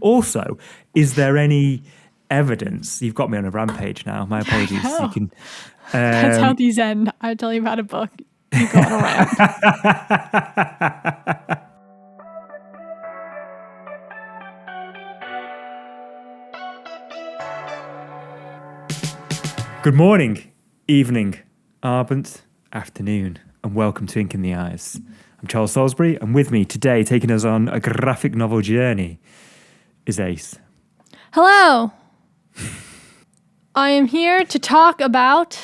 Also, is there any evidence? You've got me on a rampage now. My apologies. You can. That's how these end. I tell you about a book. You go on a rant. Good morning, evening, Abend, afternoon, and welcome to Ink in the Eyes. I'm Charles Salisbury, and with me today, taking us on a graphic novel journey, is Ace. Hello. I am here to talk about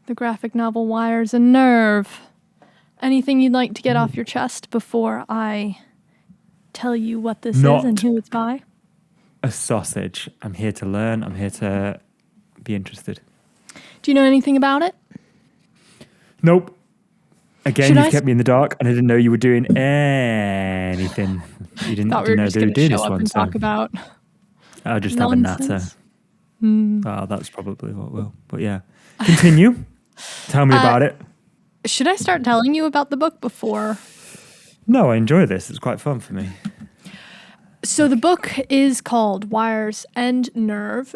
the graphic novel Wires and Nerve. Anything you'd like to get off your chest before I tell you what this is and who it's by? A sausage. I'm here to learn. I'm here to be interested. Do you know anything about it? Nope. Again, you've kept me in the dark, and I didn't know you were doing anything. You didn't know they were doing this one. Talk about. I'll just have a natter. Oh, that's probably what will. But yeah, continue. Tell me about it. Should I start telling you about the book before? No, I enjoy this. It's quite fun for me. So the book is called Wires and Nerve,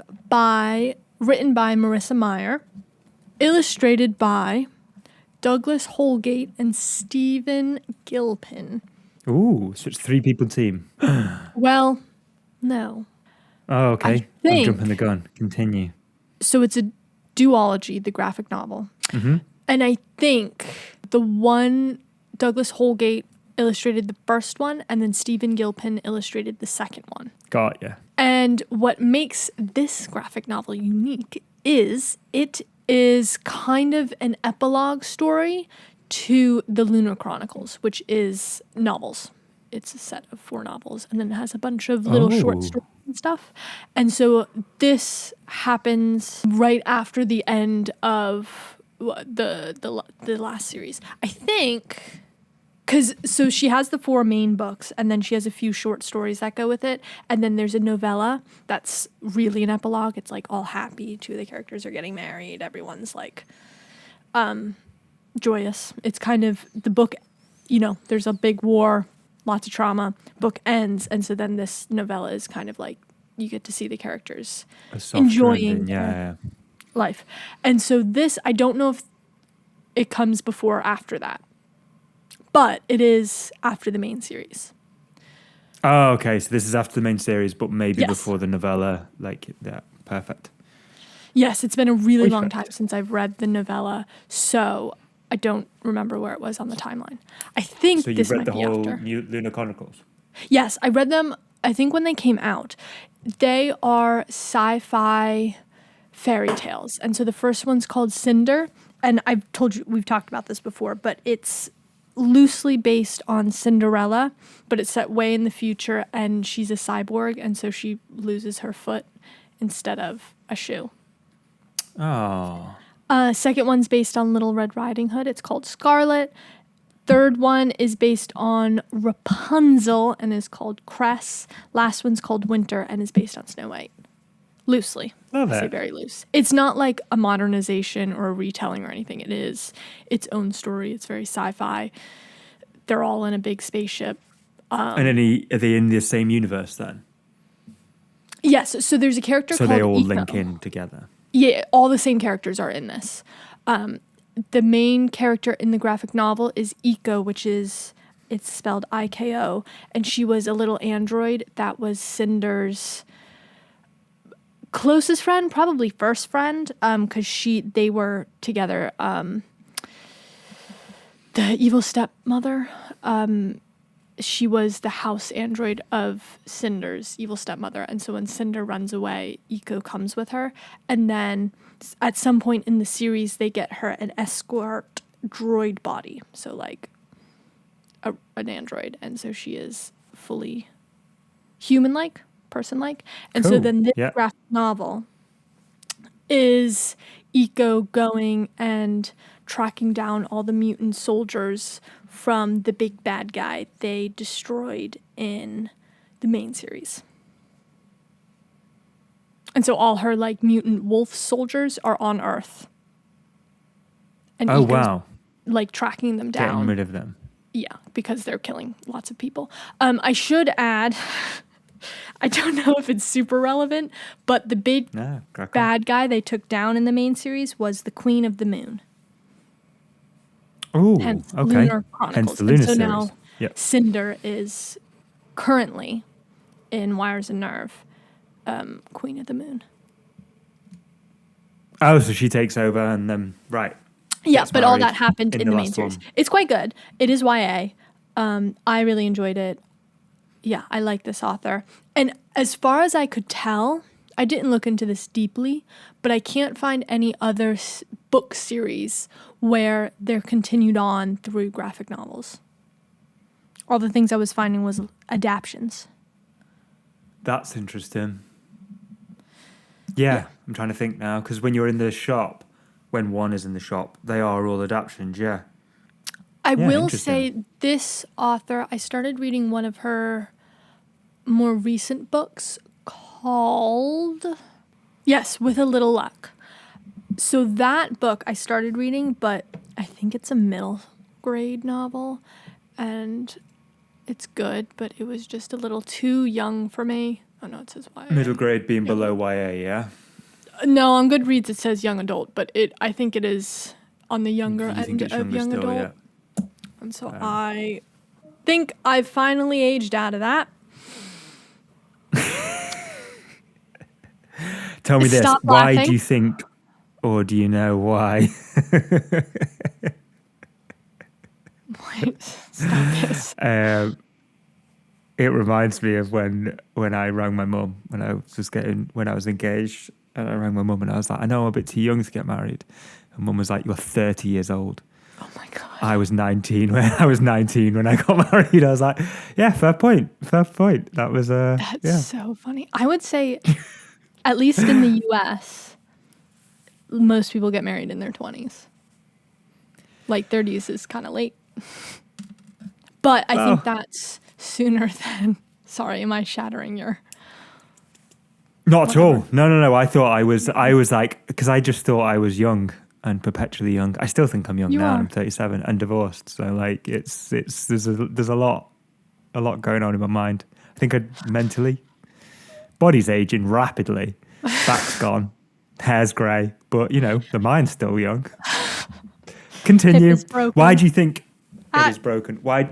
written by Marissa Meyers, illustrated by Douglas Holgate and Stephen Gilpin. Ooh, so it's 3-people team. Well, no. Oh, okay. I'm jumping the gun. Continue. So it's a duology, the graphic novel. Mm-hmm. And I think the one, Douglas Holgate illustrated the first one, and then Stephen Gilpin illustrated the second one. Got ya. And what makes this graphic novel unique is it is kind of an epilogue story to the Lunar Chronicles, which is novels. It's a set of 4 novels, and then it has a bunch of little short stories and stuff. And so this happens right after the end of the last series. I think, so she has the 4 main books, and then she has a few short stories that go with it, and then there's a novella that's really an epilogue. It's like all happy. 2 of the characters are getting married. Everyone's like joyous. It's kind of the book, there's a big war, lots of trauma, book ends, and so then this novella is kind of like you get to see the characters enjoying life. And so this, I don't know if it comes before or after that, but it is after the main series. Oh, okay. So this is after the main series, but maybe before the novella. Perfect. Yes, it's been a really long time since I've read the novella, so I don't remember where it was on the timeline. I think this might be after. So you read the whole Lunar Chronicles? Yes, I read them, I think when they came out. They are sci-fi fairy tales. And so the first one's called Cinder, and I've told you, we've talked about this before, but it's loosely based on Cinderella, but it's set way in the future, and she's a cyborg, and so she loses her foot instead of a shoe. Oh. Second one's based on Little Red Riding Hood. It's called Scarlet. Third one is based on Rapunzel and is called Cress. Last one's called Winter and is based on Snow White. Loosely. Love it. I say very loose. It's not like a modernization or a retelling or anything. It is its own story. It's very sci-fi. They're all in a big spaceship. And are they in the same universe then? Yes. So there's a character called So they all Eco. link in together? Yeah, all the same characters are in this. The main character in the graphic novel is Eco, it's spelled IKO, and she was a little android that was Cinder's closest friend, probably first friend, because they were together. The evil stepmother, she was the house android of Cinder's evil stepmother, and so when Cinder runs away, Eco comes with her, and then at some point in the series, they get her an escort droid body, so like an android, and so she is fully human-like, person-like, and so then this graphic novel is Eco going and tracking down all the mutant soldiers from the big bad guy they destroyed in the main series. And so all her like mutant wolf soldiers are on Earth. And Eco's, like tracking them down. Getting rid of them. Yeah, because they're killing lots of people. I should add I don't know if it's super relevant, but the big No, crack on. bad guy they took down in the main series was the Queen of the Moon. Oh, Hence okay. Lunar Chronicles. Hence the Lunar and so series. now Yep. Cinder is currently in Wires and Nerve, Queen of the Moon. Oh, so she takes over and then, right. Yeah, gets but all married that happened in the main last series. one. It's quite good. It is YA. I really enjoyed it. Yeah, I like this author. And as far as I could tell, I didn't look into this deeply, but I can't find any other book series where they're continued on through graphic novels. All the things I was finding was adaptions. That's interesting. Yeah, I'm trying to think now, because when you're in the shop, when one is in the shop, they are all adaptions, yeah. I Yeah, will interesting. say this author, I started reading one of her more recent books called, yes, With a Little Luck. So that book I started reading, but I think it's a middle grade novel, and it's good, but it was just a little too young for me. Oh no, it says YA. Middle grade being below YA, yeah? No, on Goodreads it says young adult, but I think it is on the younger You think end it's of younger young still, adult. yeah? And so I think I've finally aged out of that. Tell me this, Stop why laughing. do you think, or do you know why? Stop this. It reminds me of when I rang my mum when I was engaged, and I rang my mum and I was like, I know I'm a bit too young to get married. And mum was like, you're 30 years old. Oh my God. I was 19 when I got married. I was like, yeah, fair point. That was That's so funny. I would say, at least in the US, most people get married in their 20s. Like 30s is kind of late. But I think that's sooner than, sorry, am I shattering your... Not at all. Whatever. No. I thought I was like, because I just thought I was young and perpetually young. I still think I'm young You now. are. I'm 37 and divorced. So like, there's a lot going on in my mind. I think mentally, body's aging rapidly, back's gone, hair's grey, but the mind's still young. Continue. Hip is broken. Why do you think Ah. it is broken? Why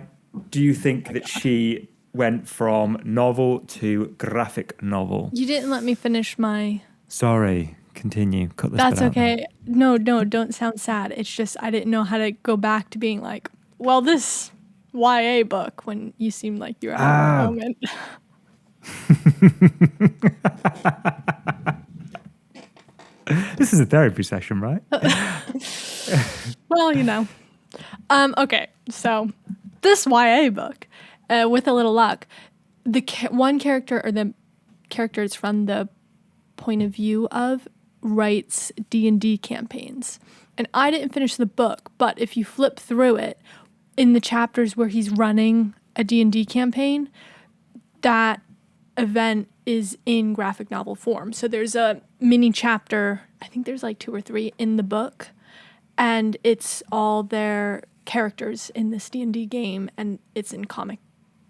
do you think that she went from novel to graphic novel? You didn't let me finish my... Sorry, continue. Cut this That's bit out then. okay. No, don't sound sad. It's just I didn't know how to go back to being like, well, this YA book when you seemed like you were having a moment. This is a therapy session, right? Well, Okay, so this YA book, With a Little Luck, the one character or the characters from the point of view of writes D&D campaigns. And I didn't finish the book, but if you flip through it, in the chapters where he's running a D&D campaign, that event is in graphic novel form. So there's a mini chapter, I think there's like 2 or 3 in the book, and it's all their characters in this D&D game, and it's in comic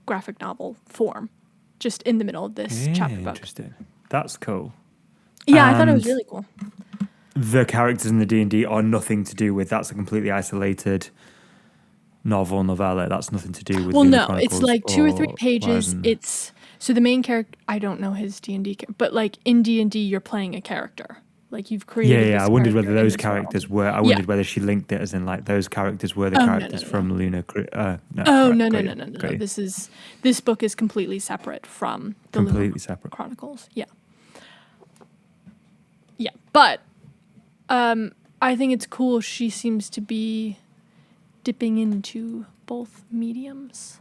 graphic novel form, just in the middle of this chapter book. Interesting. That's cool. Yeah, I thought it was And really cool. The characters in the D&D are nothing to do with. That's a completely isolated novella. That's nothing to do with. Well, Lunar no, Chronicles it's like 2 or 3 or pages. Horizon. It's so the main character. I don't know his D&D, but like in D&D, you're playing a character. Like you've created. Yeah. this I wondered whether character in those this world. characters were. I wondered whether she linked it as in like those characters were the characters from Lunar. Oh right, no. got you. This book is completely separate from the Completely Lunar separate. Chronicles. Yeah. Yeah, but I think it's cool. She seems to be dipping into both mediums.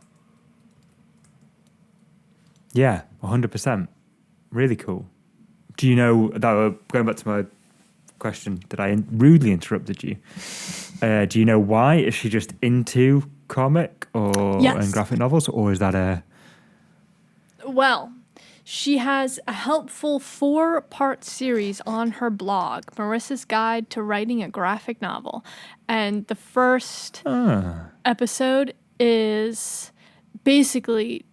Yeah, 100%. Really cool. Do you know that? Going back to my question, that I rudely interrupted you. Do you know why? Is she just into comic and graphic novels, or is that a? Well, she has a helpful 4-part series on her blog, Marissa's Guide to Writing a Graphic Novel, and the first episode is basically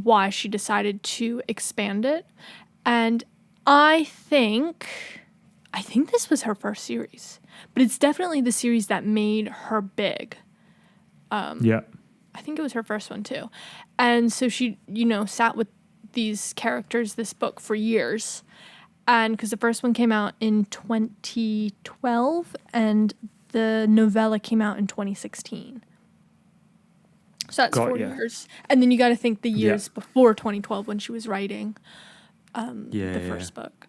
why she decided to expand it. And I think this was her first series, but it's definitely the series that made her big. Yeah. I think it was her first one too. And so she, sat with these characters, this book, for years. And because the first one came out in 2012 and the novella came out in 2016. So that's 4 years. And then you got to think the years before 2012 when she was writing the first book.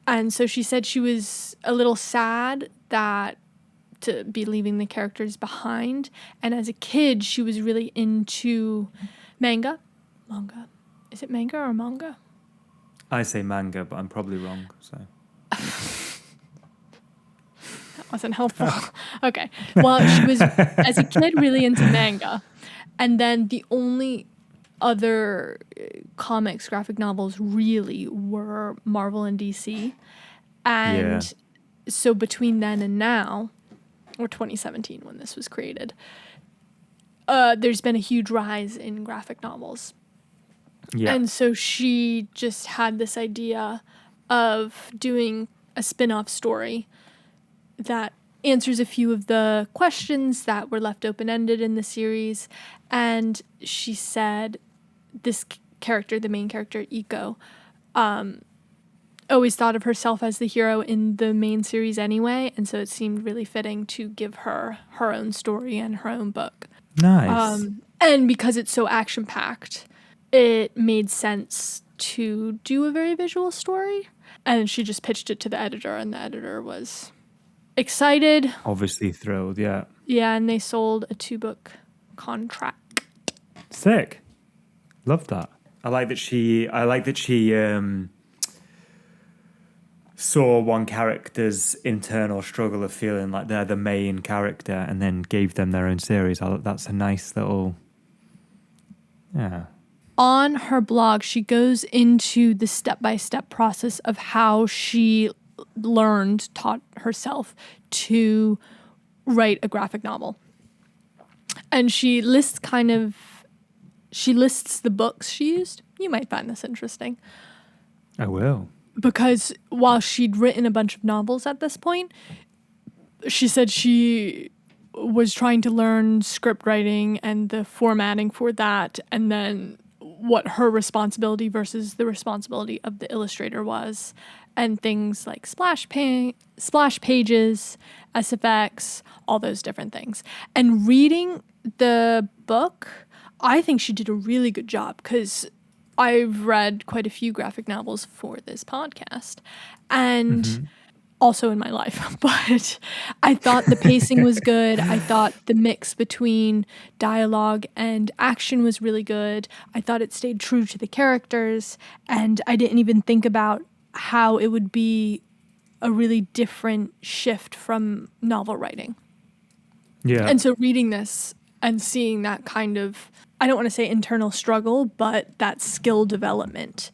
And so she said she was a little sad to be leaving the characters behind. And as a kid, she was really into manga. Is it manga or manga? I say manga, but I'm probably wrong. So that wasn't helpful. Okay. Well, she was, as a kid, really into manga. And then the only other comics, graphic novels really were Marvel and DC. And so between then and now, or 2017 when this was created, there's been a huge rise in graphic novels. Yeah. And so she just had this idea of doing a spin-off story that answers a few of the questions that were left open-ended in the series. And she said this character, the main character, Iko, always thought of herself as the hero in the main series anyway. And so it seemed really fitting to give her her own story and her own book. Nice. And because it's so action-packed, it made sense to do a very visual story. And she just pitched it to the editor, and the editor was excited. Obviously thrilled, yeah. Yeah, and they sold a 2-book contract. Sick. Love that. I like that she saw one character's internal struggle of feeling like they're the main character and then gave them their own series. That's a nice little... Yeah. On her blog, she goes into the step-by-step process of how she taught herself to write a graphic novel. And she lists the books she used. You might find this interesting. I will. Because while she'd written a bunch of novels at this point, she said she was trying to learn script writing and the formatting for that, and then what her responsibility versus the responsibility of the illustrator was, and things like splash pages, SFX, all those different things. And reading the book, I think she did a really good job, because I've read quite a few graphic novels for this podcast and also in my life, but I thought the pacing was good. I thought the mix between dialogue and action was really good. I thought it stayed true to the characters, and I didn't even think about how it would be a really different shift from novel writing. Yeah. And so reading this and seeing that kind of, I don't want to say internal struggle, but that skill development,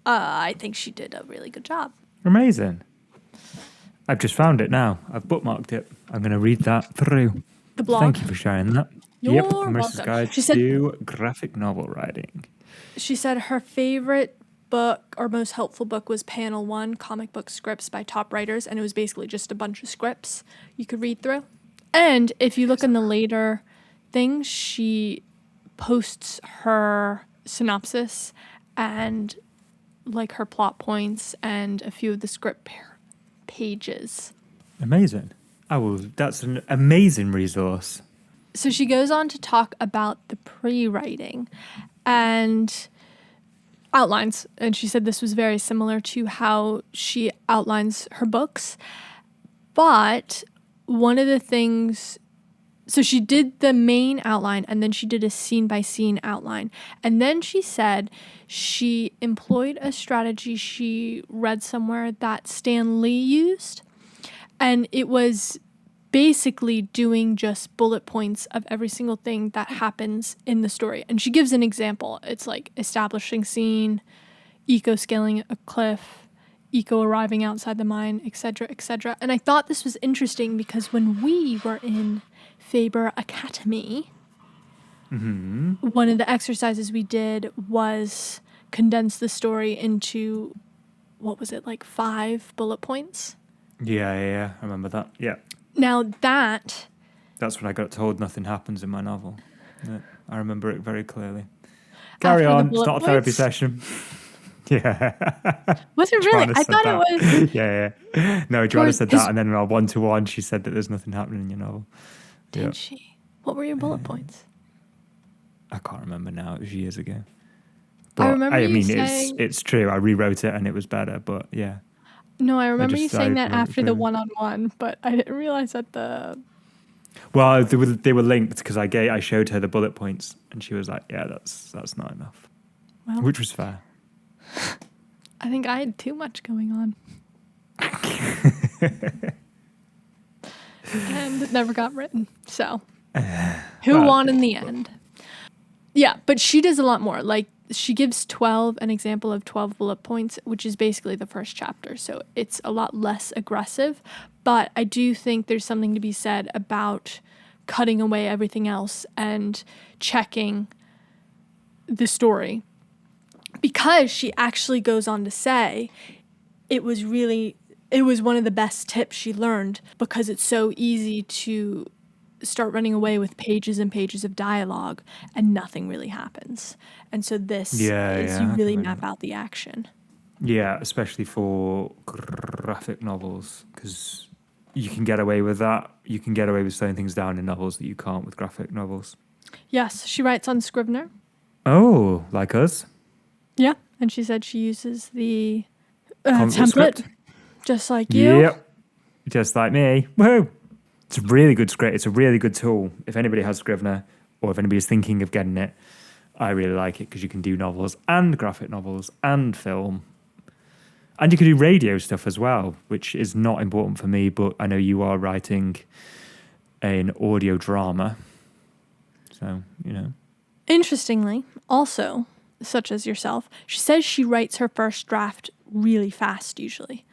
I think she did a really good job. Amazing. I've just found it now. I've bookmarked it. I'm going to read that through. The blog. Thank you for sharing that. You're Marissa's welcome. Guide to Graphic Novel Writing. She said her favorite book or most helpful book was Panel 1, Comic Book Scripts by Top Writers, and it was basically just a bunch of scripts you could read through. And if you look in the later things, she posts her synopsis and like her plot points and a few of the script pages. Amazing. That's an amazing resource. So she goes on to talk about the pre-writing and outlines. And she said this was very similar to how she outlines her books. But one of the things... So she did the main outline, and then she did a scene-by-scene outline. And then she said she employed a strategy she read somewhere that Stan Lee used. And it was basically doing just bullet points of every single thing that happens in the story. And she gives an example. It's like establishing scene, Iko scaling a cliff, Iko arriving outside the mine, etc., etc. And I thought this was interesting because when we were in Faber Academy, one of the exercises we did was condense the story into, what was it, like 5 bullet points? Yeah. I remember that. Yeah. Now that... That's when I got told nothing happens in my novel. Yeah, I remember it very clearly. Carry after the on. It's bullet not a therapy points- Yeah. Was it really? Joanna I said thought that. it was... Yeah. No, Joanna said Because- that, and then in our one-to-one, she said that there's nothing happening in your novel. Did she? What were your bullet points? I can't remember now. It was years ago. I remember you mean, saying... it's true. I rewrote it, and it was better. But yeah. No, I remember you saying that remember it after the clearly. one-on-one, but I didn't realize that the... Well, they were linked because I showed her the bullet points, and she was like, "Yeah, that's not enough," Well, which was fair. I think I had too much going on. And it never got written. So, who won in the end? Yeah, but she does a lot more. Like, she gives an example of 12 bullet points, which is basically the first chapter. So it's a lot less aggressive. But I do think there's something to be said about cutting away everything else and checking the story. Because she actually goes on to say it was one of the best tips she learned, because it's so easy to start running away with pages and pages of dialogue and nothing really happens. And so this you really map out the action. Yeah, especially for graphic novels, because you can get away with that. You can get away with slowing things down in novels that you can't with graphic novels. Yes, she writes on Scrivener. Oh, like us? Yeah, and she said she uses the Console template, script. just like you. Yep, just like me. Woohoo! It's a really good script. It's a really good tool. If anybody has Scrivener, or if anybody's thinking of getting it, I really like it because you can do novels and graphic novels and film. And you can do radio stuff as well, which is not important for me, but I know you are writing an audio drama. So, you know. Interestingly, also, such as yourself, she says she writes her first draft really fast usually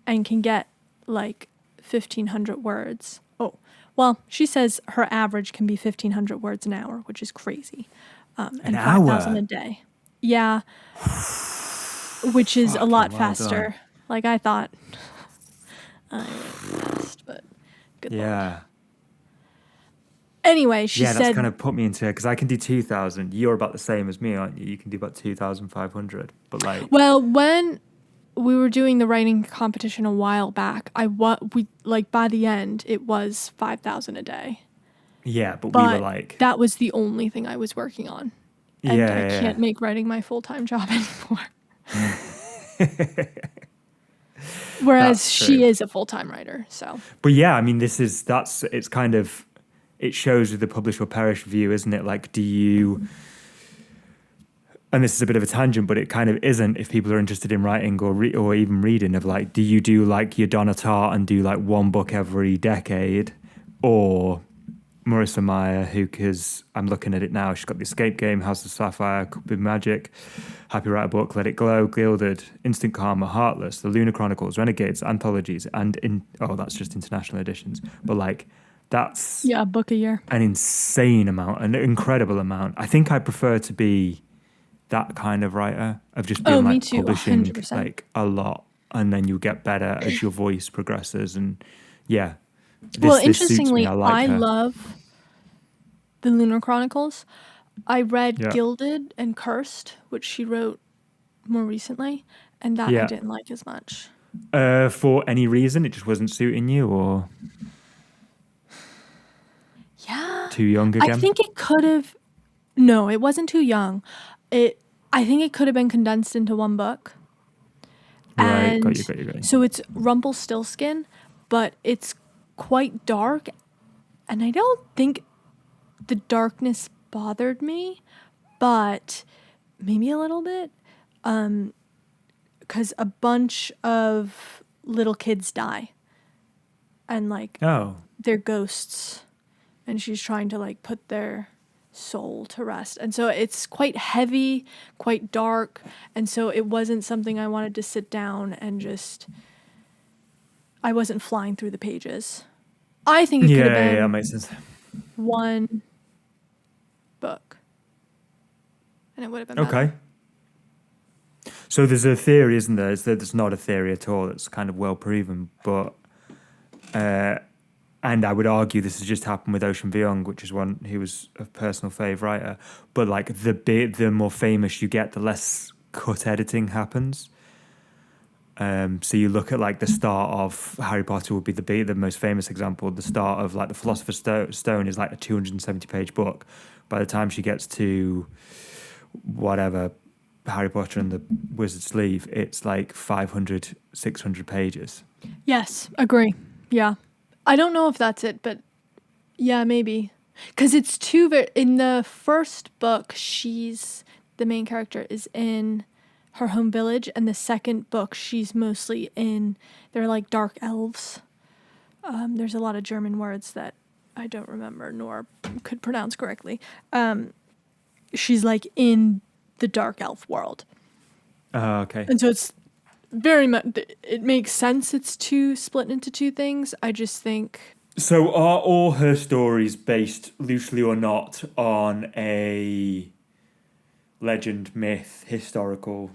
and can get like 1,500 words. Oh, well, she says her average can be 1,500 words an hour, which is crazy. And 5,000 a day. Yeah. Which is a lot faster. Done. Like I thought. I went fast, but good Yeah. Lord. Anyway, she said... that's kind of put me into it, because I can do 2,000. You're about the same as me, aren't you? You can do about 2,500. But like... Well, when we were doing the writing competition a while back, by the end, it was 5,000 a day. Yeah, but we But were like... that was the only thing I was working on. And I can't make writing my full-time job anymore. Whereas she is a full-time writer, so... But yeah, I mean, it's kind of... It shows with the publish or perish view, isn't it? Like, do you... And this is a bit of a tangent, but it kind of isn't if people are interested in writing or even reading, of like, do you do like your Donna Tartt and do like one book every decade? Or Marissa Meyers, because I'm looking at it now, she's got The Escape Game, House of Sapphire, Cup of Magic, Happy Writer Book, Let It Glow, Gilded, Instant Karma, Heartless, The Lunar Chronicles, Renegades, Anthologies, and that's just international editions. But like, that's a book a year. An insane amount, an incredible amount. I think I prefer to be that kind of writer, of just being me like too, publishing 100%. like a lot, and then you get better as your voice progresses. And yeah, this interestingly, suits me. I love the Lunar Chronicles. I read Yeah. Gilded and Cursed, which she wrote more recently, and that I didn't like as much. For any reason, it just wasn't suiting you, or too young again? I think it could have... No, it wasn't too young. I think it could have been condensed into one book. Right, And got you. so it's Rumpelstiltskin, but it's quite dark, and I don't think the darkness bothered me, but maybe a little bit, because a bunch of little kids die, and like they're ghosts, and she's trying to like put their soul to rest, and so it's quite heavy, quite dark, and so it wasn't something I wanted to sit down and just... I wasn't flying through the pages. I think it could have been that makes sense. one book. and it would have been better. Okay. So there's a theory, isn't there? There's not a theory at all. It's kind of well proven, but and I would argue this has just happened with Ocean Vuong, which is one he was a personal favourite writer. But like the more famous you get, the less cut editing happens. So you look at like the start of Harry Potter would be the most famous example. The start of like the Philosopher's Stone is like a 270-page book. By the time she gets to whatever Harry Potter and the Wizard's Sleeve, it's like 500, 600 pages. Yes, agree. Yeah. I don't know if that's it, but yeah, maybe. Because it's in the first book, the main character is in her home village, and the second book, she's mostly they're like dark elves. There's a lot of German words that I don't remember nor could pronounce correctly. She's like in the dark elf world. Okay. And so it's very much, it makes sense it's split into two things. I just think... So are all her stories based, loosely or not, on a legend, myth, historical?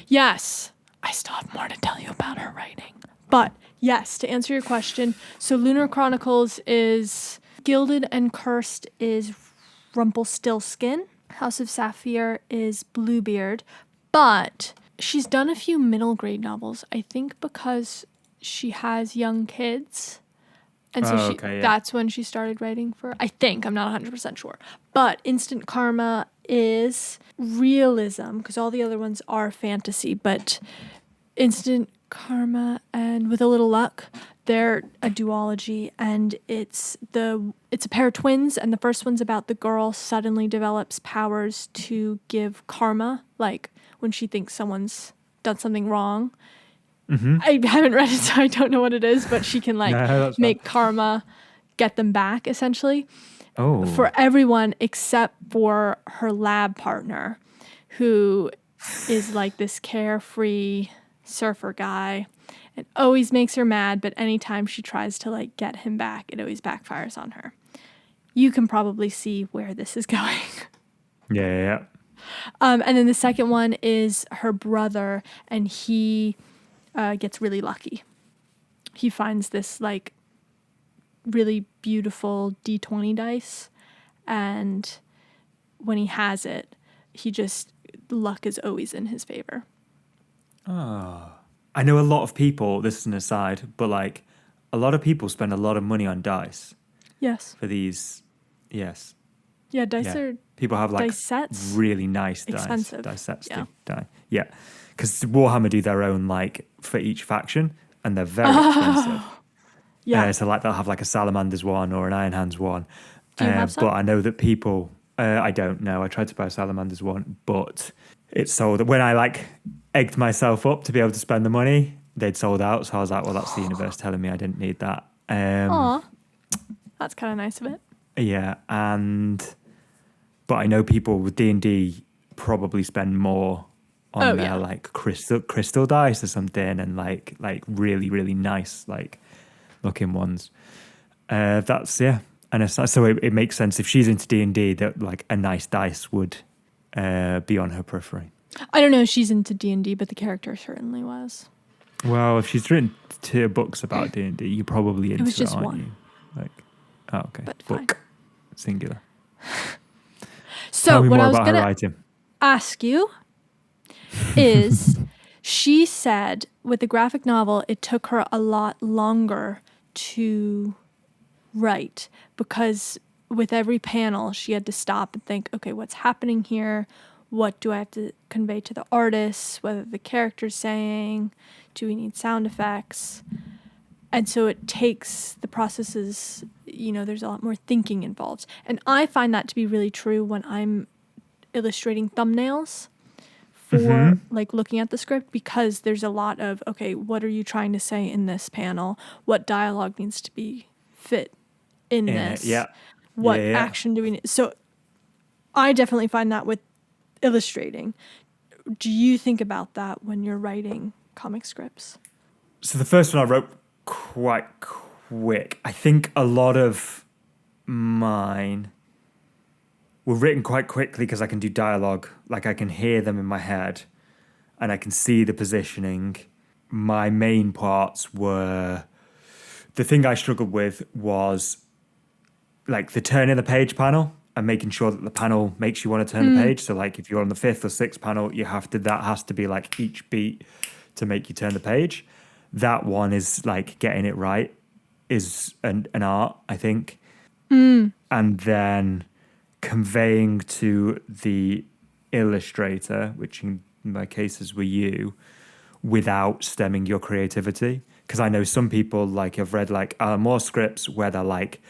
Yes. I still have more to tell you about her writing. But yes, to answer your question, so Lunar Chronicles is Gilded and Cursed is Rumpelstiltskin. House of Sapphire is Bluebeard. But she's done a few middle grade novels, I think because she has young kids. And so that's when she started writing for, I think, I'm not 100% sure. But Instant Karma is realism, because all the other ones are fantasy. But Instant Karma and With a Little Luck, they're a duology, and it's a pair of twins, and the first one's about the girl suddenly develops powers to give karma, like when she thinks someone's done something wrong. Mm-hmm. I haven't read it, so I don't know what it is, but she can make karma get them back, essentially. Oh. For everyone except for her lab partner, who is like this carefree surfer guy and always makes her mad, but anytime she tries to like get him back, it always backfires on her. You can probably see where this is going. Yeah. And then the second one is her brother, and he gets really lucky. He finds this like really beautiful D20 dice, and when he has it, luck is always in his favor. Oh. I know a lot of people, this is an aside, but like a lot of people spend a lot of money on dice. Yes. For these, yes. Yeah, dice are... People have like dice sets, really nice expensive. dice sets. Yeah. Because Warhammer do their own like for each faction, and they're very expensive. Yeah. So like they'll have like a Salamanders one or an Iron Hands one. Do you have some? But I know that people, I don't know. I tried to buy a Salamanders one, but it's sold. When I like egged myself up to be able to spend the money, they'd sold out. So I was like, well, that's the universe telling me I didn't need that. Aw, that's kind of nice of it. Yeah, but I know people with D&D probably spend more on their like crystal dice or something, and like really really nice like looking ones. That's and it's so it makes sense if she's into D&D that like a nice dice would be on her periphery. I don't know if she's into D&D, but the character certainly was. Well, if she's written 2 books about D&D, you're probably into it was just aren't one. you? Like, oh, okay, but book, fine. Singular. So Tell me what more I was about her gonna writing. ask you is, she said with the graphic novel, it took her a lot longer to write because with every panel, she had to stop and think, okay, what's happening here? What do I have to convey to the artists? What are the characters saying? Do we need sound effects? And so it takes the processes, there's a lot more thinking involved. And I find that to be really true when I'm illustrating thumbnails for like looking at the script, because there's a lot of, okay, what are you trying to say in this panel? What dialogue needs to be fit in this? Yeah. What action do we need? So I definitely find that with illustrating. Do you think about that when you're writing comic scripts? So the first one I wrote quite quick. I think a lot of mine were written quite quickly because I can do dialogue. Like I can hear them in my head and I can see the positioning. My main parts were the thing I struggled with was like the turning the page panel and making sure that the panel makes you want to turn the page. So like if you're on the fifth or sixth panel, that has to be like each beat to make you turn the page. That one is like getting it right is an art, I think. And then conveying to the illustrator, which in my cases were you, without stemming your creativity. Because I know some people, like I've read like more scripts where they're like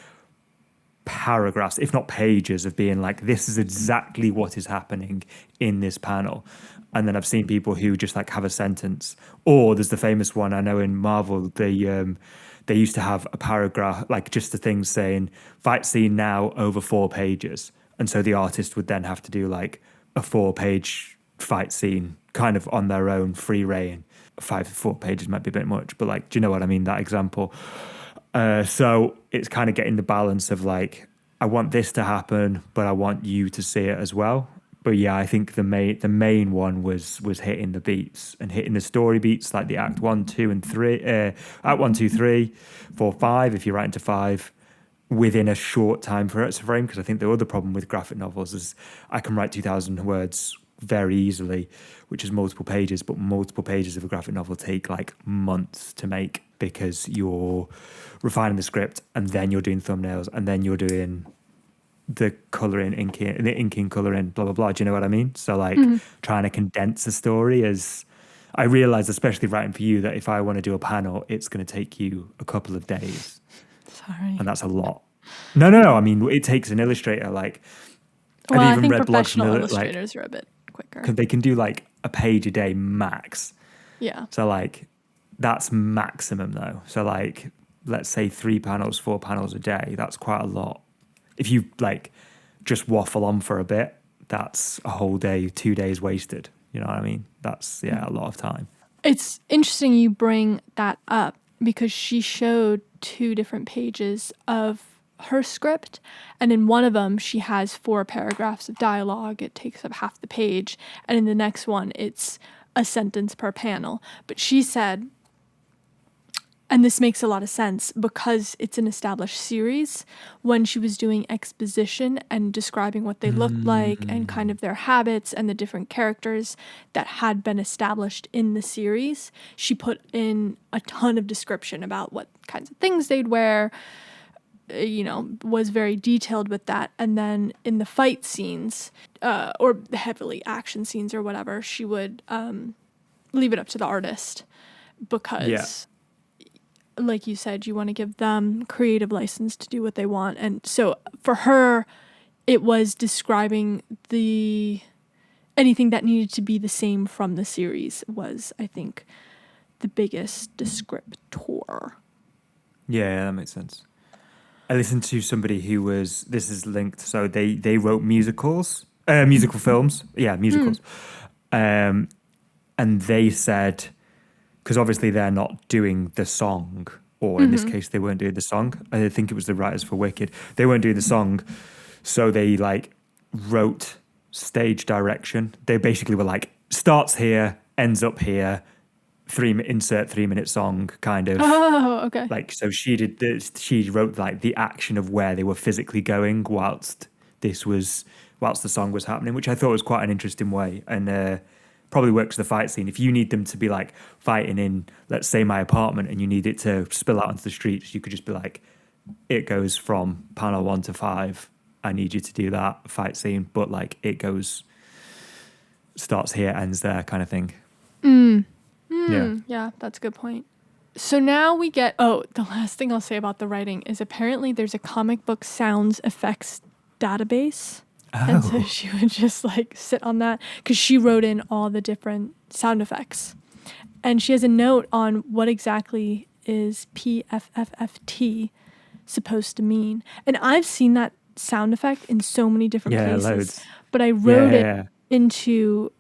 paragraphs, if not pages, of being like, this is exactly what is happening in this panel. And then I've seen people who just like have a sentence. Or there's the famous one I know in Marvel, they used to have a paragraph, like just a thing saying fight scene now over 4 pages. And so the artist would then have to do like a 4-page fight scene kind of on their own, free reign. 4 pages might be a bit much, but like, do you know what I mean? That example. So it's kind of getting the balance of like, I want this to happen, but I want you to see it as well. But yeah, I think the main one was hitting the beats and hitting the story beats, like the act 1, 2, and 3, act 1, 2, 3, 4, 5. If you're writing to 5 within a short time frame, because I think the other problem with graphic novels is I can write 2,000 words very easily, which is multiple pages, but multiple pages of a graphic novel take like months to make because you're refining the script and then you're doing thumbnails and then you're doing the colouring, inking, colouring, blah, blah, blah. Do you know what I mean? So like trying to condense a story is, I realised, especially writing for you, that if I want to do a panel, it's going to take you a couple of days. Sorry. And that's a lot. No. I mean, it takes an illustrator like, well, I've even I think read blogs professional from illustrators are a bit quicker. they can do like a page a day max. Yeah. So like that's maximum though. So like let's say 3 panels, 4 panels a day. That's quite a lot. If you like just waffle on for a bit, that's a whole day, 2 days wasted. You know what I mean? That's a lot of time. It's interesting you bring that up because she showed 2 different pages of her script, and in one of them she has 4 paragraphs of dialogue. It takes up half the page, and in the next one it's a sentence per panel. But she said, and this makes a lot of sense because it's an established series, when she was doing exposition and describing what they looked like and kind of their habits and the different characters that had been established in the series, she put in a ton of description about what kinds of things they'd wear, was very detailed with that. And then in the fight scenes, or the heavily action scenes or whatever, she would leave it up to the artist because like you said, you want to give them creative license to do what they want. And so for her, it was describing anything that needed to be the same from the series was, I think, the biggest descriptor. Yeah, that makes sense. I listened to somebody who this is linked, so they wrote musical films. Yeah, musicals. And they said, because obviously they're not doing the song, or in this case, they weren't doing the song. I think it was the writers for Wicked. They weren't doing the song, so they like wrote stage direction. They basically were like, starts here, ends up here, insert 3-minute song kind of. Oh, okay. Like, so she wrote like the action of where they were physically going whilst the song was happening, which I thought was quite an interesting way. And, probably works the fight scene. If you need them to be like fighting in, let's say, my apartment, and you need it to spill out onto the streets, you could just be like, it goes from panel 1 to 5. I need you to do that fight scene, but like it starts here, ends there, kind of thing. Yeah, that's a good point. So now we get, the last thing I'll say about the writing is apparently there's a comic book sounds effects database. And so she would just like sit on that because she wrote in all the different sound effects. And she has a note on what exactly is PFFFT supposed to mean. And I've seen that sound effect in so many different places. Loads. But I wrote it into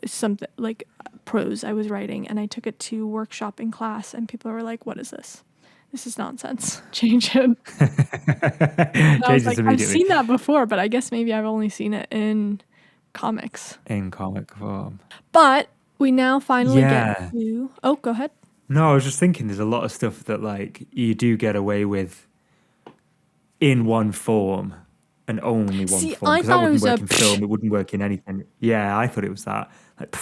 something like prose I was writing, and I took it to workshop in class, and people were like, what is this? this is nonsense. Change it. And I was Changes like, I've immediately seen that before, but I guess maybe I've only seen it in comics. in comic form. But we now finally get Yeah. to... Oh, go ahead. No, I was just thinking there's a lot of stuff that like you do get away with in one form and only one See, form. I Because that thought it wouldn't was work a... in film, it wouldn't work in anything. Yeah, I thought it was that. Like,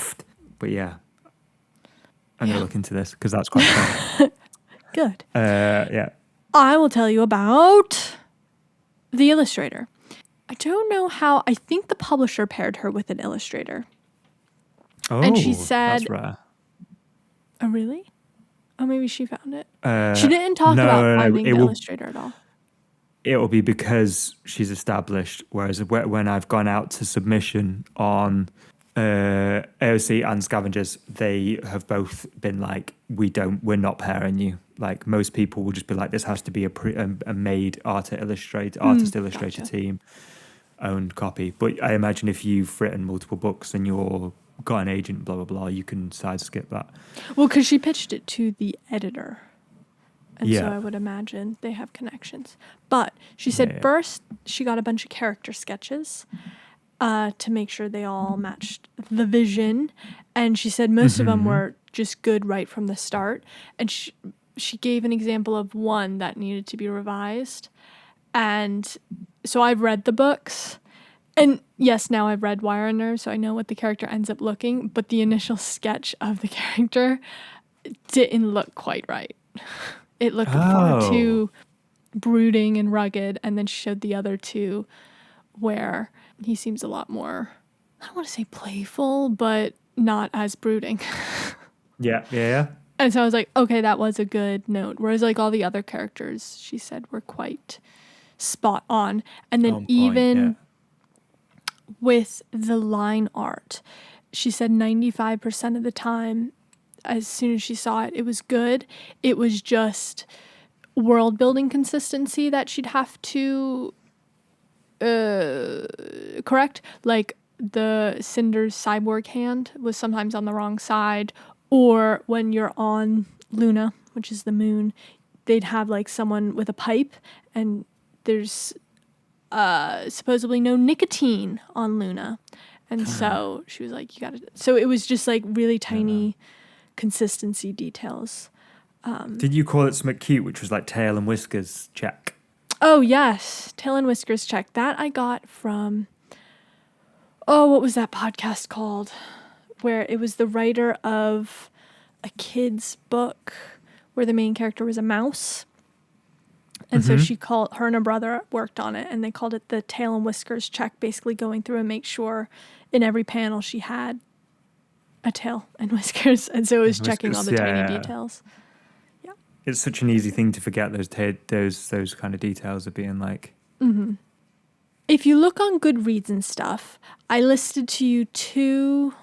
but yeah. I'm going to look into this because that's quite fun. Good. Yeah. I will tell you about the illustrator. I don't know how... I think the publisher paired her with an illustrator. Oh, And she said... that's rare. Oh, really? Oh, maybe she found it. She didn't talk no, about no, no, finding it the will- illustrator at all. It will be because she's established. Whereas when I've gone out to submission on AOC and Scavengers, they have both been like, we're not pairing you. Like most people will just be like, this has to be a made artist illustrator team owned copy. But I imagine if you've written multiple books and you're got an agent, blah blah blah, you can sideskip that. Well, because she pitched it to the editor. And so Yeah. I would imagine they have connections. But she said first she got a bunch of character sketches to make sure they all matched the vision. And she said most of them were just good right from the start. And she gave an example of one that needed to be revised. And so I've read the books. And yes, now I've read Wire and Nerve, so I know what the character ends up looking. But the initial sketch of the character didn't look quite right. It looked far too brooding and rugged, and then she showed the other two where he seems a lot more, I don't want to say playful, but not as brooding. Yeah. And so I was like, okay, that was a good note. Whereas like all the other characters, she said, were quite spot on. And then with the line art, she said 95% of the time, as soon as she saw it, it was good. It was just world building consistency that she'd have to correct. Like the Cinder's cyborg hand was sometimes on the wrong side, or when you're on Luna, which is the moon, they'd have like someone with a pipe, and there's supposedly no nicotine on Luna. And so she was like, you gotta... So it was just like really tiny consistency details. Did you call it something cute, which was like tail and whiskers check? Oh, yes. Tail and whiskers check. That I got from... Oh, what was that podcast called? Where it was the writer of a kid's book where the main character was a mouse. And so her and her brother worked on it, and they called it the tail and whiskers check, basically going through and make sure in every panel she had a tail and whiskers. And so it was checking all the tiny details. Yeah. It's such an easy thing to forget those kind of details of being like... If you look on Goodreads and stuff, I listed to you 2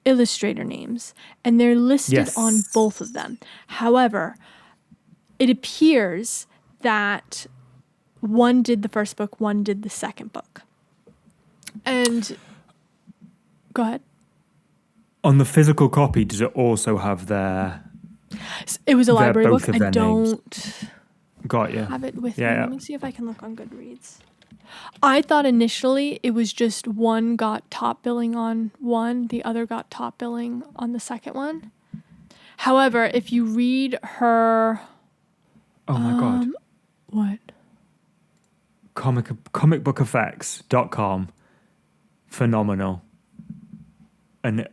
illustrator names, and they're listed on both of them. However, it appears that one did the first book, one did the second book. And go ahead. On the physical copy, does it also have their... It was a library both book. of I their don't Got you. have it with me. Yeah. Let me see if I can look on Goodreads. I thought initially it was just one got top billing on one, the other got top billing on the second one. However, if you read her... Oh my God. What? comicbookeffects.com. Phenomenal. And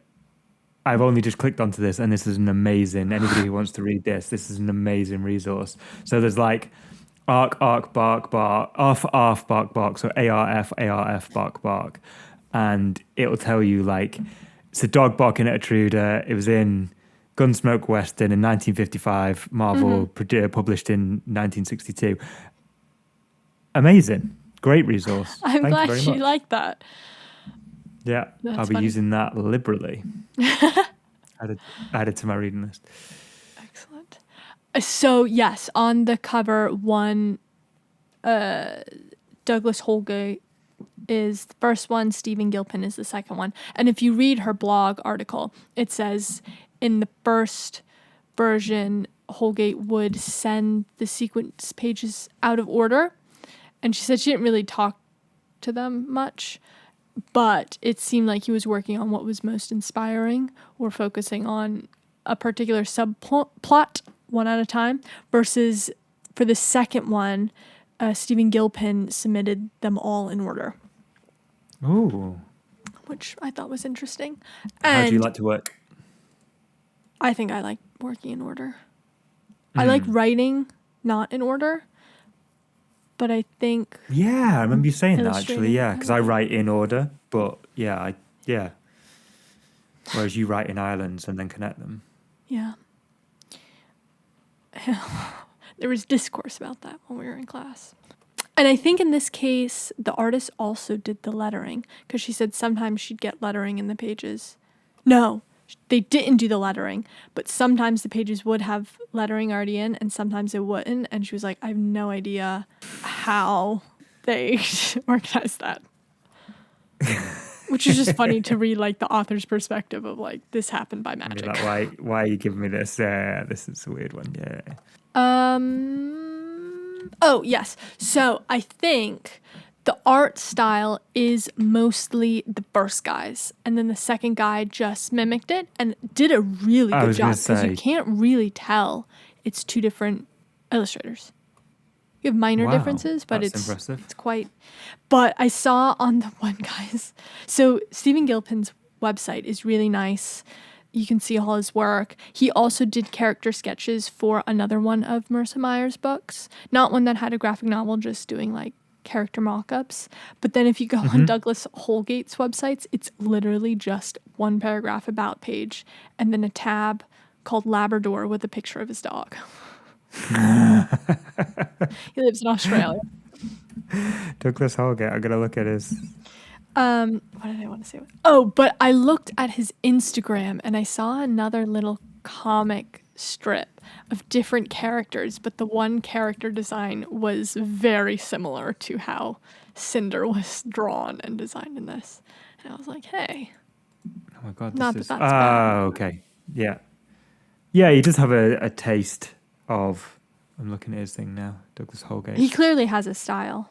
I've only just clicked onto this, and this is an amazing... Anybody who wants to read this is an amazing resource. So there's like... Arf, bark, bark. So ARF, bark. And it'll tell you like, it's a dog barking at a intruder. It was in Gunsmoke Western in 1955. Marvel published in 1962. Amazing. Great resource. I'm Thank glad you very she much. liked that. Yeah, That's I'll be funny. using that liberally. Added to my reading list. Excellent. So, yes, on the cover, one, Douglas Holgate is the first one, Stephen Gilpin is the second one. And if you read her blog article, it says in the first version, Holgate would send the sequence pages out of order. And she said she didn't really talk to them much, but it seemed like he was working on what was most inspiring or focusing on a particular subplot one at a time, versus for the second one, Stephen Gilpin submitted them all in order. Ooh. Which I thought was interesting. How do you And like to work? I think I like working in order. I like writing not in order, but I think... Yeah, I remember you saying that, actually, illustrating, yeah, because I write in order, but yeah. Whereas you write in islands and then connect them. Yeah. There was discourse about that when we were in class. And I think in this case, the artist also did the lettering, because she said sometimes she'd get lettering in the pages. No, they didn't do the lettering, but sometimes the pages would have lettering already in and sometimes it wouldn't. And she was like, I have no idea how they organized that. Which is just funny to read like the author's perspective of like, this happened by magic. Like, why are you giving me this? This is a weird one, yeah. Oh, yes. So I think the art style is mostly the first guy's, and then the second guy just mimicked it and did a really good job, because you can't really tell it's two different illustrators. You have minor differences, but it's impressive. It's quite. But I saw on the one guy's, so Stephen Gilpin's website is really nice. You can see all his work. He also did character sketches for another one of Marissa Meyers' books. Not one that had a graphic novel, just doing like character mock-ups. But then if you go on Douglas Holgate's websites, it's literally just one paragraph about page and then a tab called Labrador with a picture of his dog. He lives in Australia. Douglas Holgate, I gotta look at his... What did I want to say? Oh, but I looked at his Instagram and I saw another little comic strip of different characters, but the one character design was very similar to how Cinder was drawn and designed in this. And I was like, hey. Oh my God, not this that is... that's bad. Okay. Yeah. Yeah, he does have a taste of... I'm looking at his thing now. Douglas Holgate. He clearly has a style.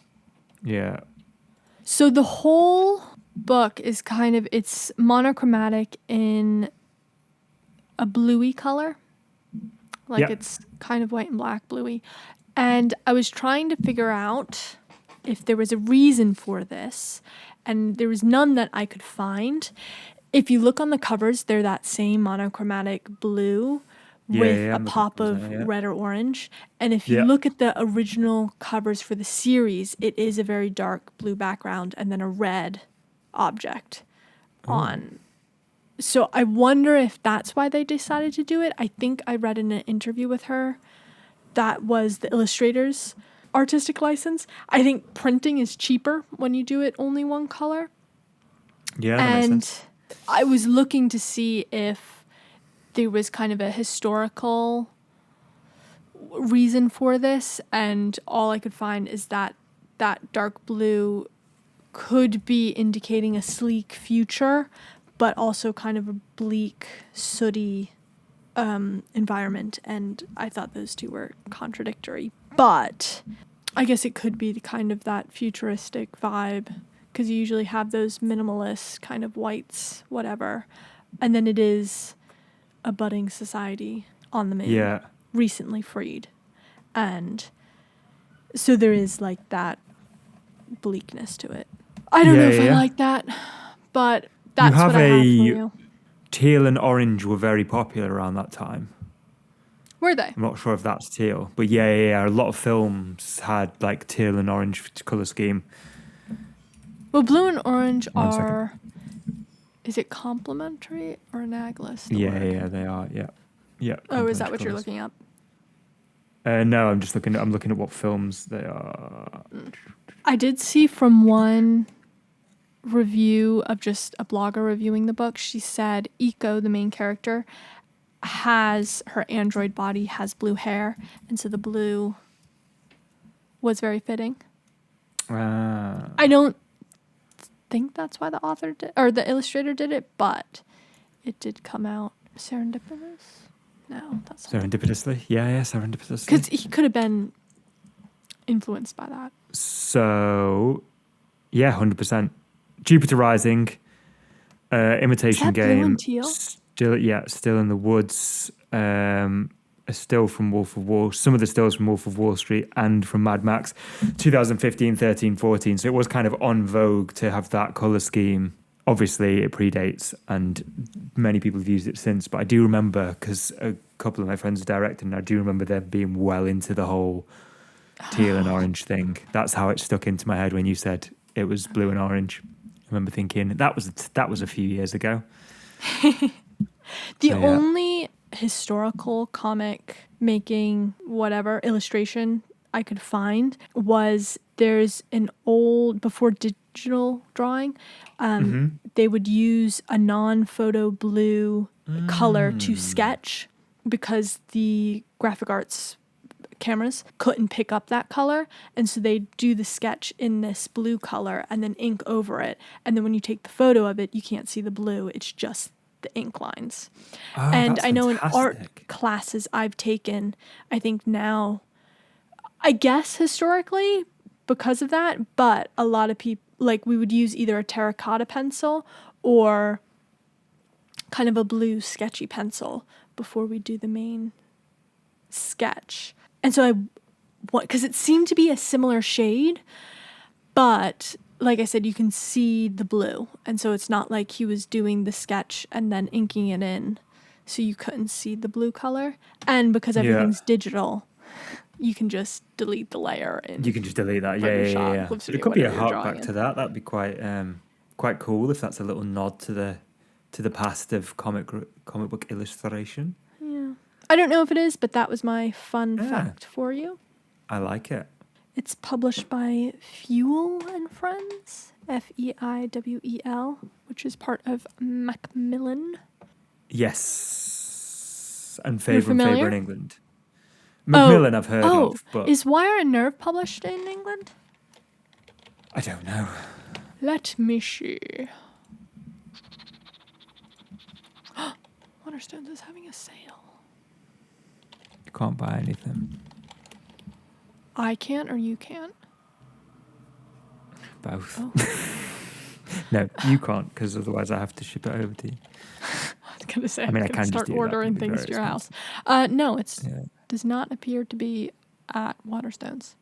Yeah. So the whole book is kind of, it's monochromatic in a bluey color. Like it's kind of white and black bluey. And I was trying to figure out if there was a reason for this, and there was none that I could find. If you look on the covers, they're that same monochromatic blue with a pop of red or orange. And if you look at the original covers for the series, it is a very dark blue background and then a red object on. So I wonder if that's why they decided to do it. I think I read in an interview with her that was the illustrator's artistic license. I think printing is cheaper when you do it only one color. Yeah, that makes sense. I was looking to see if there was kind of a historical reason for this, and all I could find is that that dark blue could be indicating a sleek future, but also kind of a bleak, sooty environment, and I thought those two were contradictory. But I guess it could be the kind of that futuristic vibe, because you usually have those minimalist kind of whites, whatever, and then it is a budding society on the moon, recently freed. And so there is like that bleakness to it. I don't know if I like that, but that's what I have for you. Teal and orange were very popular around that time. Were they? I'm not sure if that's teal, but a lot of films had like teal and orange color scheme. Well, blue and orange are... Is it complementary or analogous? Yeah, they are. Yeah. Oh, is that what you're looking up? No, I'm just looking. I'm looking at what films they are. I did see from one review of just a blogger reviewing the book. She said Eiko, the main character, has her android body has blue hair, and so the blue was very fitting. I don't think that's why the author did, or the illustrator did it, but it did come out serendipitous. No, that's Serendipitously? Yeah, serendipitously. because he could have been influenced by that. So, yeah, 100%. Jupiter Rising, Imitation Is that blue Game, and teal? Still in the Woods, a still from Wolf of Wall, some of the stills from Wolf of Wall Street and from Mad Max, 2015, 13, 14. So it was kind of on vogue to have that colour scheme. Obviously, it predates and many people have used it since, but I do remember, because a couple of my friends are directing, and I do remember them being well into the whole teal and orange thing. That's how it stuck into my head when you said it was blue and orange. I remember thinking that was a few years ago. The only historical comic making whatever illustration I could find was there's an old, before digital drawing, they would use a non-photo blue color to sketch because the graphic arts cameras couldn't pick up that color, and so they do the sketch in this blue color and then ink over it, and then when you take the photo of it you can't see the blue, it's just the ink lines. And I know in art classes I've taken, I think now, I guess historically because of that, but a lot of people, like, we would use either a terracotta pencil or kind of a blue sketchy pencil before we do the main sketch. And so because it seemed to be a similar shade, but like I said, you can see the blue. And so it's not like he was doing the sketch and then inking it in, so you couldn't see the blue color. And because everything's digital, you can just delete the layer. You can just delete that, yeah. It could be a hark back to that. That'd be quite cool if that's a little nod to the past of comic book illustration. Yeah. I don't know if it is, but that was my fun fact for you. I like it. It's published by Fuel and Friends, Feiwel, which is part of Macmillan. Yes. And Faber in England. Macmillan I've heard of. But is Wire and Nerve published in England? I don't know. Let me see. Waterstones is having a sale. You can't buy anything. I can't or you can't? Both. Oh. No, you can't, because otherwise I have to ship it over to you. I was going to say, I can start ordering things to your house. No, it does not appear to be at Waterstones.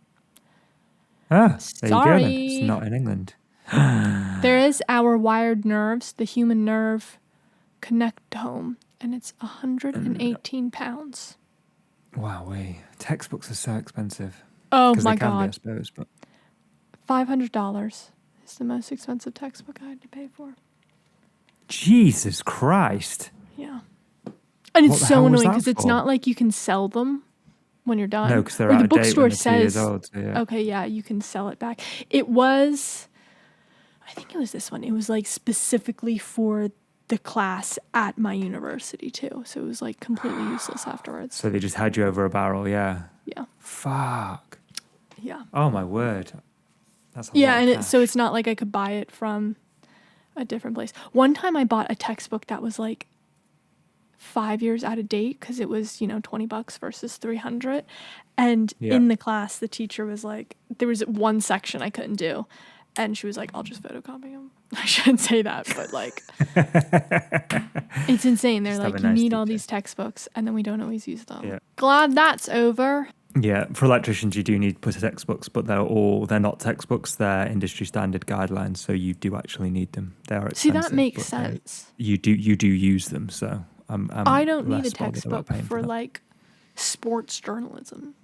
There Sorry. you go then. It's not in England. There is Our Wired Nerves, the Human Nerve Connectome, and it's £118. Wow, textbooks are so expensive. Oh my God. Be, I suppose, but $500 is the most expensive textbook I had to pay for. Jesus Christ. Yeah. And it's so annoying because it's not like you can sell them when you're done. No, because they're out of date when they're 2 years old. So yeah. Okay, yeah, you can sell it back. It was, I think it was this one. It was like specifically for the class at my university too. So it was like completely useless afterwards. So they just had you over a barrel, yeah. Yeah. Fuck. Yeah. Oh my word. That's a lot of cash. So it's not like I could buy it from a different place. One time I bought a textbook that was like 5 years out of date because it was, $20 versus $300. And in the class, the teacher was like, there was one section I couldn't do. And she was like, I'll just photocopy them. I shouldn't say that, but like, it's insane. They're like, you need all these textbooks, and then we don't always use them. Yeah. Glad that's over. Yeah, for electricians, you do need textbooks, but they're not textbooks. They're industry standard guidelines, so you do actually need them. They're expensive. See, that makes sense. You do use them, so I don't need a textbook for like sports journalism.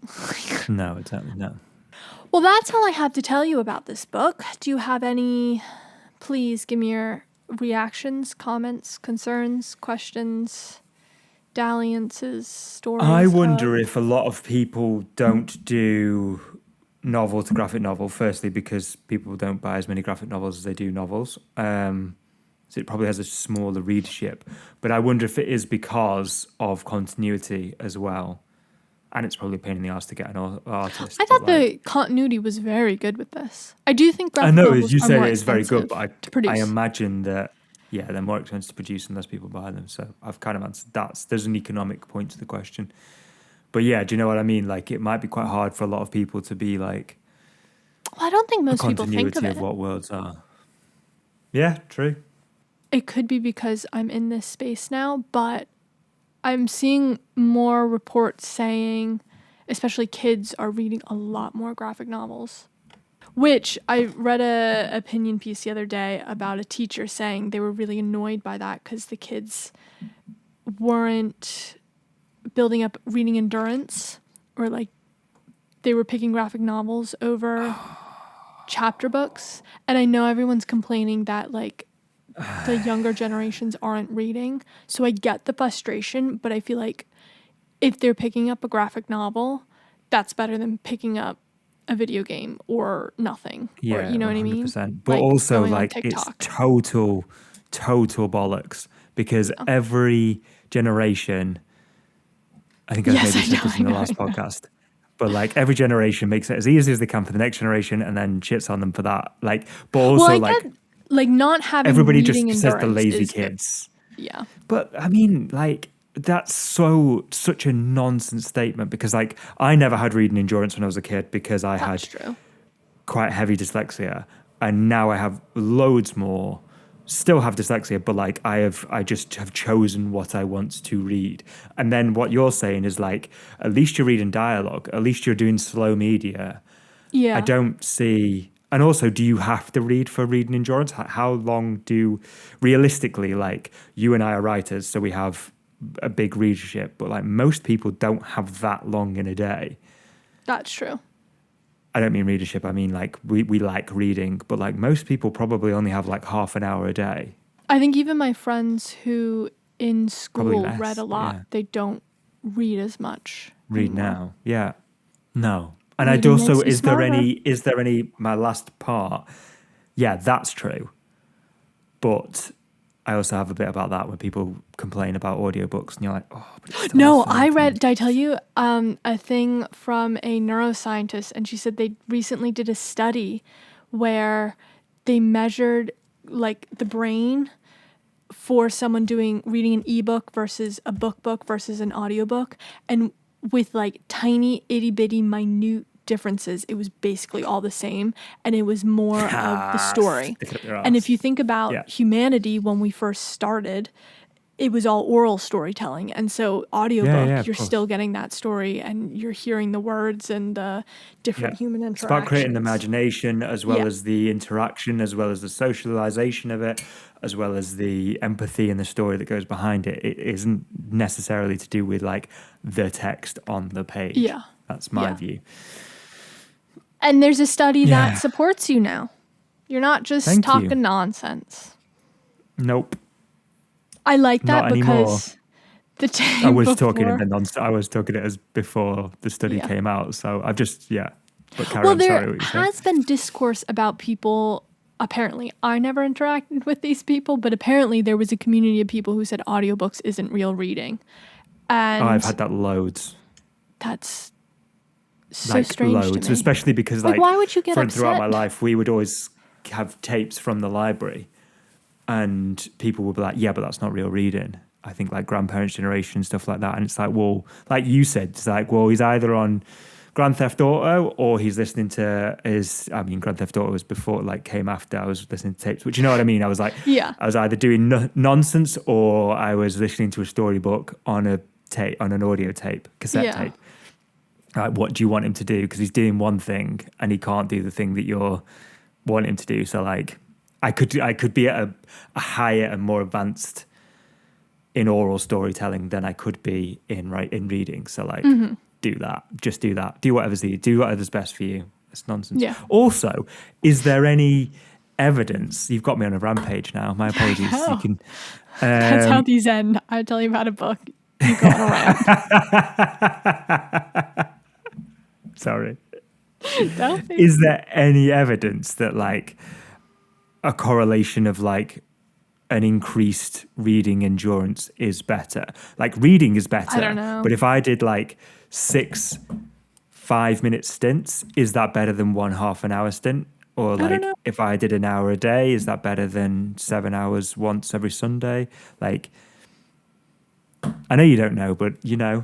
No, exactly, no. Well, that's all I have to tell you about this book. Do you have any? Please give me your reactions, comments, concerns, questions, dalliances, stories. I wonder if a lot of people don't do novel to graphic novel, firstly because people don't buy as many graphic novels as they do novels. So it probably has a smaller readership. But I wonder if it is because of continuity as well. And it's probably a pain in the ass to get an artist. I thought the continuity was very good with this. I do think graphic novels you are say more it is very good, but I imagine that yeah, they're more expensive to produce and less people buy them. So I've kind of answered that. There's an economic point to the question. But yeah, do you know what I mean? Like, it might be quite hard for a lot of people to be like Well, I don't think a most people think of continuity it. of what worlds are. Yeah, true. It could be because I'm in this space now, but I'm seeing more reports saying, especially kids are reading a lot more graphic novels. Which I read a opinion piece the other day about a teacher saying they were really annoyed by that because the kids weren't building up reading endurance, or like they were picking graphic novels over chapter books. And I know everyone's complaining that like the younger generations aren't reading. So I get the frustration, but I feel like if they're picking up a graphic novel, that's better than picking up a video game or nothing. Yeah, or, you know what I mean? 100%. But Like also, going on like, it's TikTok. total bollocks because Yeah. every generation, I think I've Yes, maybe I said know, this in I the know, last I know. podcast, but like every generation makes it as easy as they can for the next generation and then shits on them for that. Like, but also, Well, I like, get like not having everybody just reading says the endurance lazy is good. kids. Yeah. But I mean, like, that's such a nonsense statement because, like, I never had reading endurance when I was a kid because I That's had true. quite heavy dyslexia, and now I have loads more. Still have dyslexia, but like I just have chosen what I want to read. And then what you're saying is like, at least you're reading dialogue, at least you're doing slow media. Yeah. I don't see. And also, do you have to read for reading endurance? How long do, realistically, like, you and I are writers, so we have a big readership, but like most people don't have that long in a day. That's true. I don't mean readership, I mean like we like reading, but like most people probably only have like half an hour a day. I think even my friends who in Probably school less, read a but lot, yeah. they don't read as much Read anymore. now. Yeah. No. And I'd Reading also, makes you smarter. is there any, my last part, yeah, that's true. But I also have a bit about that when people complain about audiobooks and you're like, oh, but it's still No, the same I thing. read, did I tell you a thing from a neuroscientist, and she said they recently did a study where they measured like the brain for someone reading an ebook versus a book versus an audiobook, and with like tiny itty bitty minute differences, it was basically all the same, and it was more of the story. Stick it up your And if arse. you think about Yeah. humanity when we first started, it was all oral storytelling, and so audiobook, Yeah, of you're course. still getting that story and you're hearing the words and the different Yeah. human It's interactions. about creating the imagination as well Yeah. as the interaction, as well as the socialization of it, as well as the empathy and the story that goes behind it. It isn't necessarily to do with like the text on the page. Yeah. That's my Yeah. view. And there's a study Yeah. that supports you now. You're not just Thank you. talking nonsense. Nope. I like that Not anymore. because the day I was before, talking it I was talking it as before the study Yeah. came out. So I've just, yeah. But carry well, on, sorry there what you said. has been discourse about people. Apparently, I never interacted with these people, but apparently there was a community of people who said audiobooks isn't real reading. And I've had that loads. that's so Like strange loads, to me. especially because Like, why would you get throughout my upset? life, we would always have tapes from the library and people would be like, yeah, but that's not real reading. I think like grandparents' generation, stuff like that. And it's like, well, like you said, it's like, well, he's either on Grand Theft Auto or he's listening to Grand Theft Auto was before, like came after I was listening to tapes, which you know what I mean? I was like, Yeah. I was either doing nonsense or I was listening to a storybook on an audio tape, cassette Yeah. tape. Like, what do you want him to do? Because he's doing one thing and he can't do the thing that you're wanting him to do. So like, I could be at a higher and more advanced in oral storytelling than I could be in reading. So like, do that. Just do that. Do whatever's best for you. It's nonsense. Yeah. Also, is there any evidence? You've got me on a rampage now. My apologies. know. You can. That's how these end. I tell you about a book. You go on a rant. Sorry. Don't be. Is there any evidence that like a correlation of like an increased reading endurance is better? Like reading is better. I don't know. But if I did like 6 5-minute stints, is that better than 1 half an hour stint? Or I don't like, know. if I did an hour a day, is that better than 7 hours once every Sunday? Like, I know you don't know, but I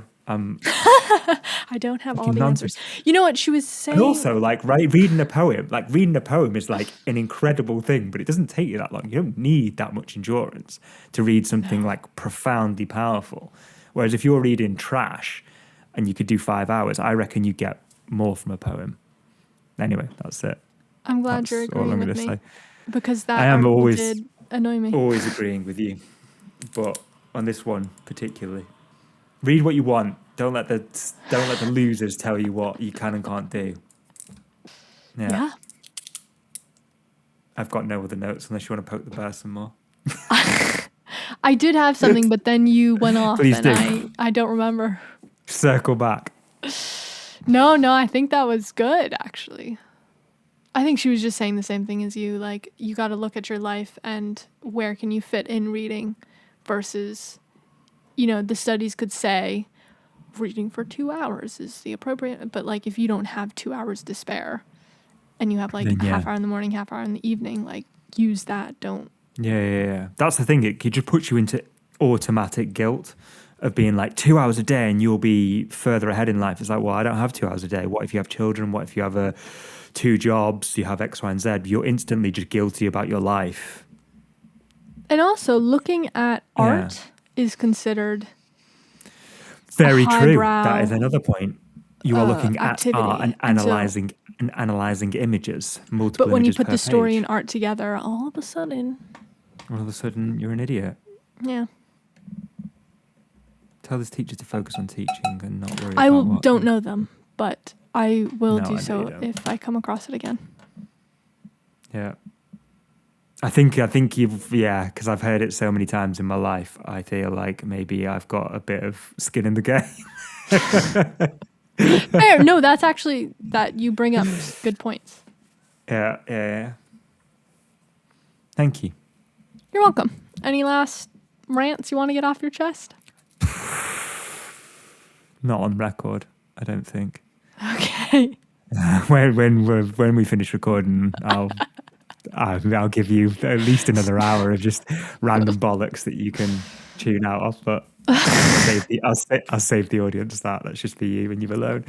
don't have all fucking the answers. nonsense. You know what she was saying? And also, like, reading a poem is like an incredible thing, but it doesn't take you that long. You don't need that much endurance to read something like profoundly powerful. Whereas if you're reading trash and you could do 5 hours, I reckon you get more from a poem. Anyway, that's it. I'm glad That's you're all agreeing I'm with gonna me say. because that I am article always did annoy me. always agreeing with you, but on this one particularly, read what you want. Don't let the losers tell you what you can and can't do. Yeah. I've got no other notes unless you want to poke the bear some more. I did have something, but then you went off Please and do. I don't remember. Circle back. No, I think that was good, actually. I think she was just saying the same thing as you. Like, you got to look at your life and where can you fit in reading versus, the studies could say reading for 2 hours is the appropriate. But, like, if you don't have 2 hours to spare and you have, like, Then, a yeah. half hour in the morning, half hour in the evening, like, use that. Don't. Yeah. That's the thing. It just puts you into automatic guilt of being like 2 hours a day and you'll be further ahead in life. It's like, well, I don't have 2 hours a day. What if you have children? What if you have 2 jobs? You have X, Y, and Z. You're instantly just guilty about your life. And also, looking at art is considered very true. highbrow, That is another point. You are looking activity. at art and analyzing images, multiple But when you images put per the story page. and art together, all of a sudden, you're an idiot. yeah. Tell this teacher to focus on teaching and not worry I about don't know them, but I will No, I do know so you don't. if I come across it again. Yeah. I think because I've heard it so many times in my life, I feel like maybe I've got a bit of skin in the game. Fair. No, that's actually that you bring up good points. Yeah. Thank you. You're welcome. Any last rants you want to get off your chest? Not on record, I don't think. Okay. When we finish recording, I'll give you at least another hour of just random bollocks that you can tune out of. But I'll save the audience that. That's just for you and you alone.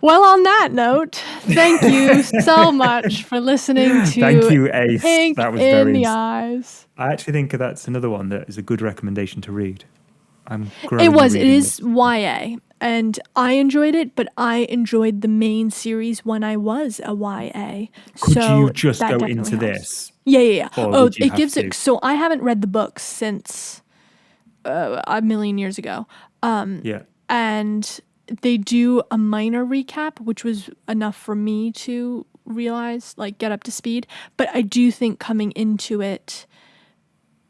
Well, on that note, thank you so much for listening to Thank you, Ace. Ink That was in very. the Eyes. I actually think that's another one that is a good recommendation to read. It is YA, and I enjoyed it, but I enjoyed the main series when I was a YA. Could so you just that go definitely into helps. this? Yeah. Or Oh, would you it have gives to? it. So I haven't read the books since a million years ago. Yeah. And they do a minor recap, which was enough for me to realize, like, get up to speed. But I do think coming into it,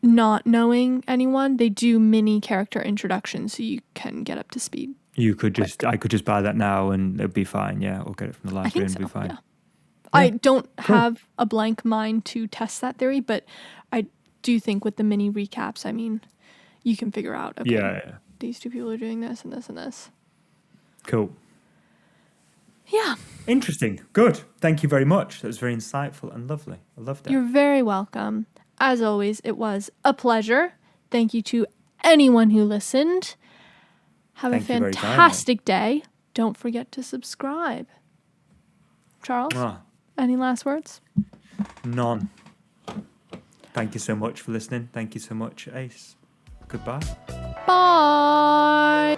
not knowing anyone, they do mini character introductions so you can get up to speed. I could just buy that now and it'd be fine. Yeah, or get it from the library and be fine. Yeah. I don't have a blank mind to test that theory, but I do think with the mini recaps, I mean, you can figure out, okay, Yeah. these two people are doing this and this and this. Cool. Yeah. Interesting. Good. Thank you very much. That was very insightful and lovely. I loved it. You're very welcome. As always, it was a pleasure. Thank you to anyone who listened. Have a fantastic day. Don't forget to subscribe. Charles, any last words? None. Thank you so much for listening. Thank you so much, Ace. Goodbye. Bye.